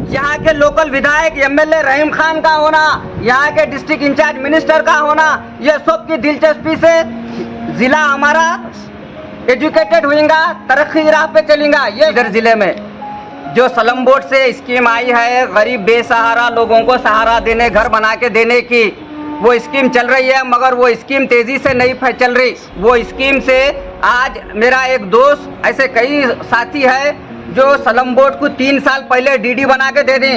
यहाँ के लोकल विधायक एमएलए रहीम खान का होना, यहाँ के डिस्ट्रिक्ट इंचार्ज मिनिस्टर का होना, ये सब की दिलचस्पी से जिला हमारा एजुकेटेड होगा, तरक्की की राह पे चलेगा। ये इधर जिले में जो स्लम बोर्ड से स्कीम आई है, गरीब बेसहारा लोगों को सहारा देने, घर बना के देने की वो स्कीम चल रही है, मगर वो स्कीम तेज़ी से नहीं चल रही। वो स्कीम से आज मेरा एक दोस्त, ऐसे कई साथी है जो स्लम बोर्ड को 3 साल पहले डीडी बना के दे दी,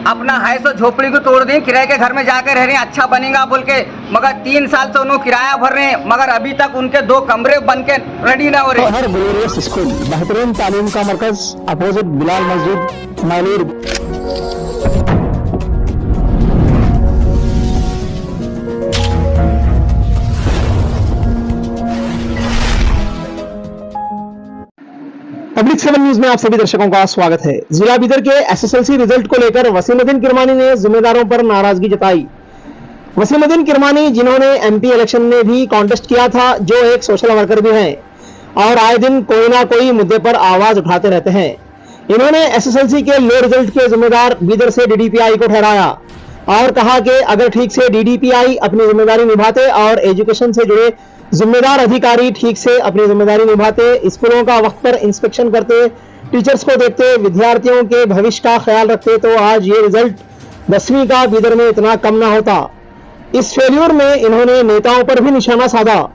अपना है सो झोपड़ी को तोड़ दी, किराए के घर में जाकर रह रहे हैं, अच्छा बनेगा बोल के, मगर 3 साल से उन्होंने किराया भर रहे हैं, मगर अभी तक उनके 2 कमरे बन के रेडी ना हो रहे। हर ग्लोरियस स्कूल, बेहतरीन तालीम का मरकज, अपोजिट बिलाल मस्जिद, मालूर। पब्लिक 7 न्यूज में आप सभी दर्शकों का स्वागत है। जिला बीदर के एसएसएलसी रिजल्ट को लेकर वसीमुद्दीन किरमानी ने जिम्मेदारों पर नाराजगी जताई। वसीमुद्दीन किरमानी, जिन्होंने एमपी इलेक्शन में भी कॉन्टेस्ट किया था, जो एक सोशल वर्कर भी हैं और आए दिन कोई ना कोई मुद्दे पर आवाज उठाते रहते हैं, इन्होंने एसएसएलसी के लो रिजल्ट के जिम्मेदार बीदर से डीडीपीआई को ठहराया और कहा कि अगर ठीक से डीडीपीआई अपनी जिम्मेदारी निभाते और एजुकेशन से जुड़े जिम्मेदार अधिकारी ठीक से अपनी जिम्मेदारी निभाते, स्कूलों का वक्त पर इंस्पेक्शन करते, टीचर्स को देखते, विद्यार्थियों के भविष्य का ख्याल रखते, तो आज ये रिजल्ट 10वीं का बीदर में इतना कम ना होता। इस फेल्यूर में इन्होंने नेताओं पर भी निशाना साधा।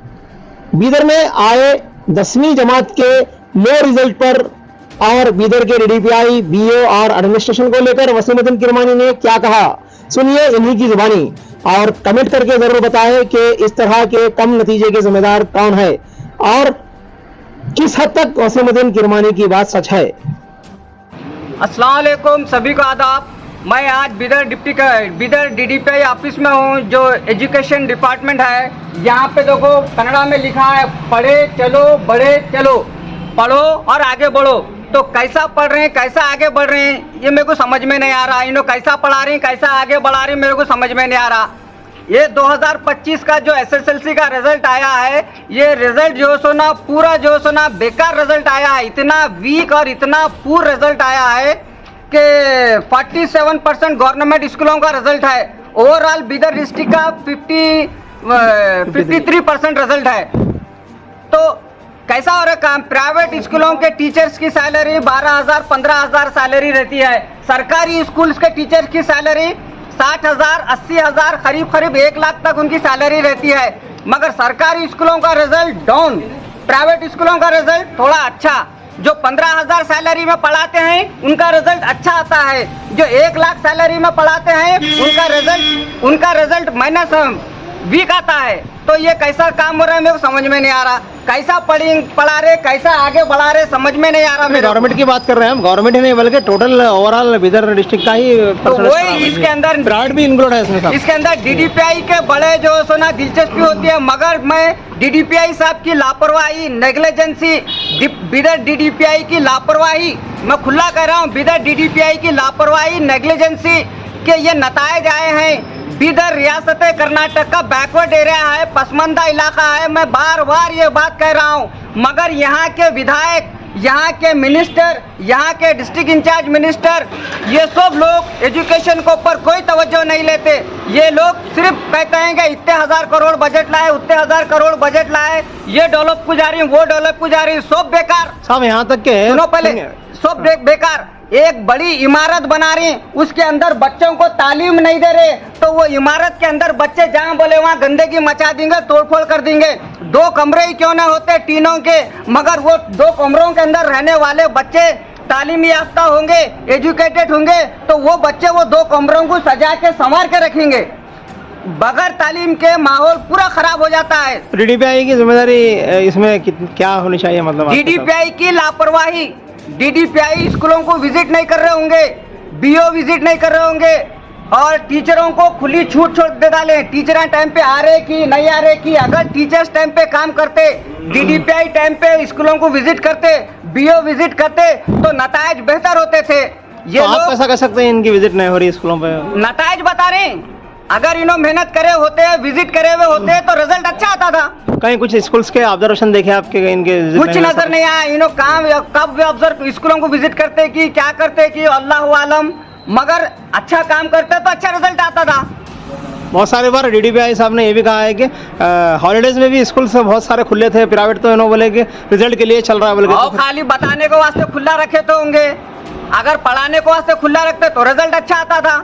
बीदर में आए 10वीं जमात के लो रिजल्ट पर और बीदर के डीडीपीआई, बीओ और एडमिनिस्ट्रेशन को लेकर वसीमुद्दीन किरमानी ने क्या कहा, सुनिए इन्हीं की जुबानी और कमेंट करके जरूर बताएं कि इस तरह के कम नतीजे के जिम्मेदार कौन है और किस हद तक वसीमुद्दीन किरमानी की बात सच है। अस्सलाम वालेकुम, सभी को आदाब। मैं आज बीदर डीडीपीआई ऑफिस में हूँ, जो एजुकेशन डिपार्टमेंट है। यहाँ पे देखो कन्नड़ा में लिखा है, पढ़े चलो बढ़े चलो, पढ़ो और आगे बढ़ो। तो कैसा पढ़ रहे हैं, कैसा आगे बढ़ रहे हैं, ये मेरे को समझ में नहीं आ रहा। इन्हों कैसा पढ़ा रहे हैं, कैसा आगे बढ़ा रहे हैं, मेरे को समझ में नहीं आ रहा। ये 2025 का जो एसएसएलसी का रिजल्ट आया है, ये रिजल्ट जो सो ना पूरा जो सो ना बेकार रिजल्ट आया है। इतना वीक और इतना पुअर रिजल्ट आया है कि 47% गवर्नमेंट स्कूलों का रिजल्ट है। ओवरऑल बीदर डिस्ट्रिक्ट का 53% रिजल्ट है। तो कैसा हो रहा है काम? प्राइवेट स्कूलों के टीचर्स की सैलरी 12,000 15,000 सैलरी रहती है। सरकारी स्कूल्स के टीचर्स की सैलरी 60,000 80,000 करीब 1 लाख तक उनकी सैलरी रहती है। मगर सरकारी स्कूलों का रिजल्ट डाउन, प्राइवेट स्कूलों का रिजल्ट थोड़ा अच्छा। जो 15,000 सैलरी में पढ़ाते हैं उनका रिजल्ट अच्छा आता है, जो 1 लाख सैलरी में पढ़ाते हैं उनका रिजल्ट माइनस वीक आता है। तो ये कैसा काम हो रहा है, मेरे को समझ में नहीं आ रहा। कैसा पढ़ा रहे, कैसा आगे बढ़ा रहे, समझ में नहीं आ रहा। गवर्नमेंट की बात कर रहे हैं हम, गवर्नमेंट ही नहीं बल्कि टोटल ओवरऑल बीदर डिस्ट्रिक्ट का ही तो वही इसके अंदर प्राइवेट भी इंक्लूड है इसमें। इसके अंदर डीडीपीआई के बड़े जो सोना दिलचस्पी होती है, मगर मैं डीडीपीआई साहब की लापरवाही, नेग्लिजेंसी, बीदर डीडीपीआई की लापरवाही, मैं खुला कह रहा हूँ, बीदर डीडीपीआई की लापरवाही, नेग्लिजेंसी के ये नतायज आए हैं। बीदर रियासत कर्नाटक का बैकवर्ड एरिया है, पसमानदा इलाका है। मैं बार बार ये बात कह रहा हूँ, मगर यहाँ के विधायक, यहाँ के मिनिस्टर, यहाँ के डिस्ट्रिक्ट इंचार्ज मिनिस्टर, ये सब लोग एजुकेशन के ऊपर कोई तवज्जो नहीं लेते। ये लोग सिर्फ कहते हैं कि इतने 1000 करोड़ बजट लाए, उतने 1000 करोड़ बजट लाए, ये डेवलप को जा रही है, वो डेवलप को जा रही है, सब बेकार। साहब यहाँ तक के सुनो पहले, सब बेकार। एक बड़ी इमारत बना रहे हैं, उसके अंदर बच्चों को तालीम नहीं दे रहे, तो वो इमारत के अंदर बच्चे जहाँ बोले वहाँ गंदगी मचा देंगे, तोड़फोड़ कर देंगे। 2 कमरे ही क्यों ना होते टीनों के, मगर वो 2 कमरों के अंदर रहने वाले बच्चे तालीम याफ्ता होंगे, एजुकेटेड होंगे, तो वो बच्चे वो 2 कमरों को सजा के संवार के रखेंगे। बगैर तालीम के माहौल पूरा खराब हो जाता है। डीडीपीआई की जिम्मेदारी इसमें क्या होनी चाहिए? मतलब डीडीपीआई की लापरवाही, डीडीपीआई स्कूलों को विजिट नहीं कर रहे होंगे, बीओ विजिट नहीं कर रहे होंगे और टीचरों को खुली छूट छोड़ दे डाले। टीचर टाइम पे आ रहे कि नहीं आ रहे कि, अगर टीचर्स टाइम पे काम करते, डीडीपीआई टाइम पे स्कूलों को विजिट करते, बीओ विजिट करते, तो नतायज बेहतर होते थे। ये तो आप कैसा कह सकते हैं इनकी विजिट नहीं हो रही स्कूलों पे? नतायज बता रहे हैं, अगर इन्होंने मेहनत करे होते, विजिट करे हुए होते, तो रिजल्ट अच्छा आता था। कहीं कुछ स्कूल्स के ऑब्जर्वेशन देखे आपके? इनके कुछ नजर नहीं आया। इन्हों काम कब ऑब्जर्व स्कूलों को विजिट करते कि क्या करते कि अल्लाह आलम, मगर अच्छा काम करते तो अच्छा रिजल्ट आता था। बहुत सारे बार डीडीपीआई साहब ने ये भी कहा है कि हॉलीडेज में भी स्कूल से बहुत सारे खुले थे, प्राइवेट तो इन्होंने बोले कि रिजल्ट के लिए चल रहा है बोले और खाली बताने को वास्ते खुला रखे तो होंगे, अगर पढ़ाने को वास्ते खुला रखते तो रिजल्ट अच्छा आता था।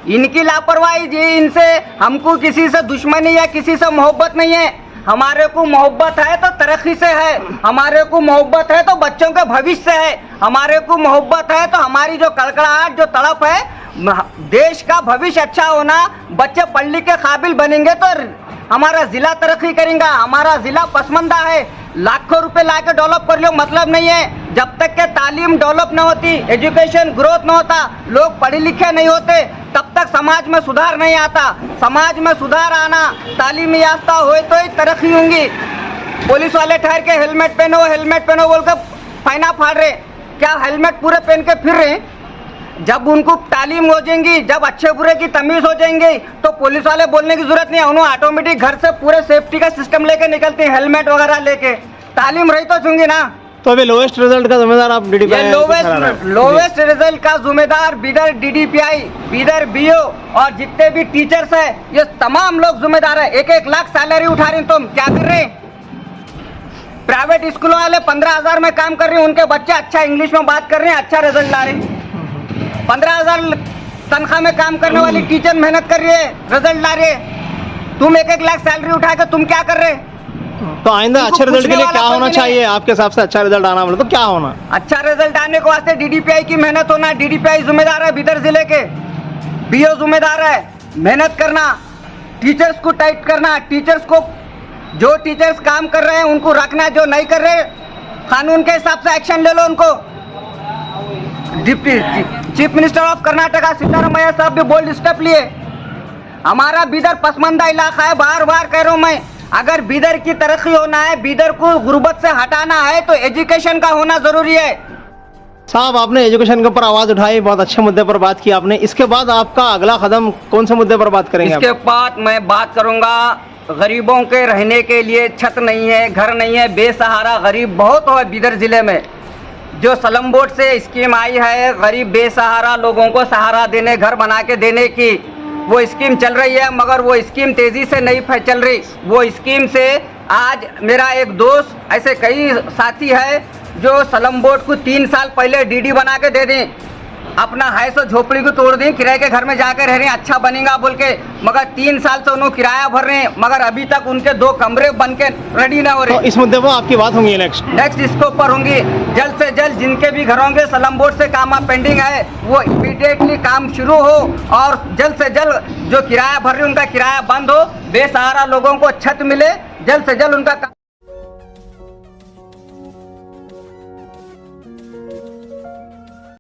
इनकी लापरवाही जी, इनसे हमको किसी से दुश्मनी या किसी से मोहब्बत नहीं है। हमारे को मोहब्बत है तो तरक्की से है, हमारे को मोहब्बत है तो बच्चों के भविष्य से है, हमारे को मोहब्बत है तो हमारी जो कड़कड़ाहट जो तड़प है, देश का भविष्य अच्छा होना, बच्चे पढ़ लिख के काबिल बनेंगे तो हमारा जिला तरक्की करेगा। हमारा जिला पसमंदा है, लाखों रुपए ला के डेवलप कर लो मतलब नहीं है। जब तक के तालीम डेवलप न होती, एजुकेशन ग्रोथ न होता, लोग पढ़े लिखे नहीं होते, तब तक समाज में सुधार नहीं आता। समाज में सुधार आना, तालीम याफ्ता हो तो ही तरक्की होंगी। पुलिस वाले ठहर के हेलमेट पहनो बोल कर फाइना फाड़ रहे, क्या हेलमेट पूरे पहन के फिर रहे? जब उनको तालीम हो जाएंगी, जब अच्छे बुरे की तमीज हो जाएंगी, तो पुलिस वाले बोलने की जरूरत नहीं है। उन्होंने ऑटोमेटिक घर से पूरे सेफ्टी का सिस्टम लेके निकलते हैं, हेलमेट वगैरह लेके। तालीम रही तो चूंगी ना। तो अभी लोवेस्ट रिजल्ट का जिम्मेदार आप डीडीपीआई लोवेस्ट रिजल्ट का जिम्मेदार बीदर डीडीपीआई, बीदर बीओ और जितने भी टीचर्स है, ये तमाम लोग जिम्मेदार है। 1-1 लाख सैलरी उठा रहे, तुम क्या कर रहे? प्राइवेट स्कूलों वाले 15,000 में काम कर रहे हैं, उनके बच्चे अच्छा इंग्लिश में बात कर रहे हैं, अच्छा रिजल्ट ला रहे हैं। 15,000 तनख्वाह में काम करने वाली टीचर मेहनत कर रही है, रिजल्ट ला रही है। तुम 1-1 लाख सैलरी उठा के तुम क्या कर रहे? तो आइंदा अच्छे रिजल्ट के लिए क्या होना चाहिए आपके हिसाब से? अच्छा रिजल्ट आना बोले तो क्या होना? अच्छा रिजल्ट आने के वास्ते डीडीपीआई की मेहनत होना। डीडीपीआई जिम्मेदार है बीदर जिले के, बीओ जिम्मेदार है मेहनत करना, टीचर्स को टाइट करना, टीचर्स को जो टीचर्स काम कर रहे हैं उनको रखना, जो नहीं कर रहे कानून के हिसाब से एक्शन ले लो उनको। Deputy chief minister of Karnataka Siddaramaiah साहब भी बोल्ड स्टेप लिए। हमारा बीदर पसमंदा इलाका है, बार बार कह रहा हूं मैं, अगर बीदर की तरक्की होना है, बीदर को गुर्बत से हटाना है तो एजुकेशन का होना जरूरी है। साहब आपने एजुकेशन के ऊपर आवाज उठाई, बहुत अच्छे मुद्दे पर बात की आपने। इसके बाद आपका अगला कदम कौन से मुद्दे पर बात करेंगे? इसके बाद मैं बात करूंगा, गरीबों के रहने के लिए छत नहीं है, घर नहीं है, बेसहारा गरीब बहुत है बीदर जिले में। जो स्लम बोर्ड से स्कीम आई है, गरीब बेसहारा लोगों को सहारा देने, घर बना के देने की वो स्कीम चल रही है, मगर वो स्कीम तेजी से नहीं चल रही। वो स्कीम से आज मेरा एक दोस्त, ऐसे कई साथी है जो स्लम बोर्ड को 3 साल पहले डीडी बना के दे दें, अपना है सो झोपड़ी को तोड़ दें, किराए के घर में जाकर रह रहे हैं, अच्छा बनेगा बोल के, मगर 3 साल से उन्होंने किराया भर रहे हैं, मगर अभी तक उनके 2 कमरे बन के रेडी ना हो रहे। तो इस मुद्दे पर आपकी बात होंगी नेक्स्ट इसके ऊपर होंगी। जल्द से जल्द जिनके भी घरों के स्लम बोर्ड से काम पेंडिंग है वो इमीडिएटली काम शुरू हो, और जल्द से जल्द जो किराया भर रहे उनका किराया बंद हो, बेसहारा लोगों को छत मिले, जल्द से जल्द उनका